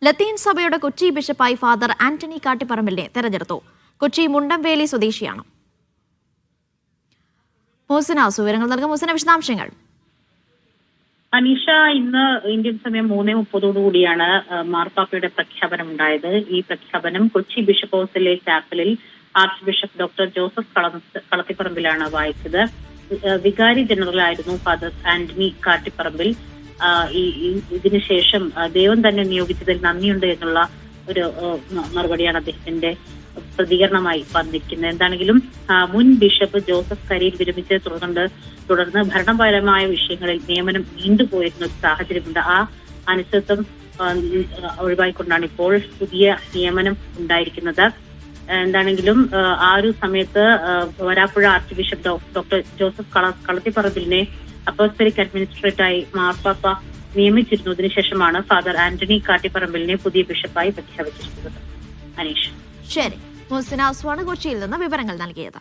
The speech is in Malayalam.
ലത്തീൻ സഭയുടെ കൊച്ചി ബിഷപ്പായി ഫാദർ ആന്റണി കാട്ടിപ്പറമ്പിലിനെ തെരഞ്ഞെടുത്തു. കൊച്ചി മുണ്ടംവേലി സ്വദേശിയാണ്. മോഹസിനാസു വിവരങ്ങൾ നൽകും. മോഹസിന, വിശദാംശങ്ങൾ. അനീഷ, ഇന്ന് ഇന്ത്യൻ സമയം 3:30 മാർപ്പാപ്പയുടെ പ്രഖ്യാപനം ഉണ്ടായത്. ഈ പ്രഖ്യാപനം കൊച്ചി ബിഷപ്പ് ഹൗസിലെ ചാപ്പലിൽ ആർച്ച് ബിഷപ്പ് ഡോക്ടർ ജോസഫ് കളത്തിപ്പറമ്പിലാണ് വായിച്ചത്. വികാരി ജനറൽ ആയിരുന്നു ഫാദർ ആന്റണി കാട്ടിപ്പറമ്പിൽ. ഇതിനുശേഷം ദൈവം തന്നെ നിയോഗിച്ചതിൽ നന്ദിയുണ്ട് എന്നുള്ള ഒരു മറുപടിയാണ് അദ്ദേഹത്തിന്റെ പ്രതികരണമായി വന്നിരിക്കുന്നത്. എന്താണെങ്കിലും മുൻ ബിഷപ്പ് ജോസഫ് കരിയിൽ വിരമിച്ചത് തുടർന്ന് ഭരണപരമായ വിഷയങ്ങളിൽ നിയമനം നീണ്ടുപോയിരുന്ന ഒരു സാഹചര്യമുണ്ട്. ആ അനിശ്ചിതത്വം ഒഴിവായിക്കൊണ്ടാണ് ഇപ്പോൾ പുതിയ നിയമനം ഉണ്ടായിരിക്കുന്നത്. എന്താണെങ്കിലും ആ ഒരു സമയത്ത് Varapuzha archbishop doctor Joseph കളത്തിപ്പറമ്പിലിനെ അപ്പോസ്തലിക് അഡ്മിനിസ്ട്രേറ്ററായി മാർപ്പാപ്പ നിയമിച്ചിരുന്നു. ഇതിനുശേഷമാണ് ഫാദർ ആന്റണി കാട്ടിപ്പറമ്പിലിനെ പുതിയ ബിഷപ്പായി പ്രഖ്യാപിച്ചിരിക്കുന്നത്. അനീഷ്. ശരി, മോഹസിനാസുവാണ് കൊച്ചിയിൽ നിന്ന് വിവരങ്ങൾ നൽകിയത്.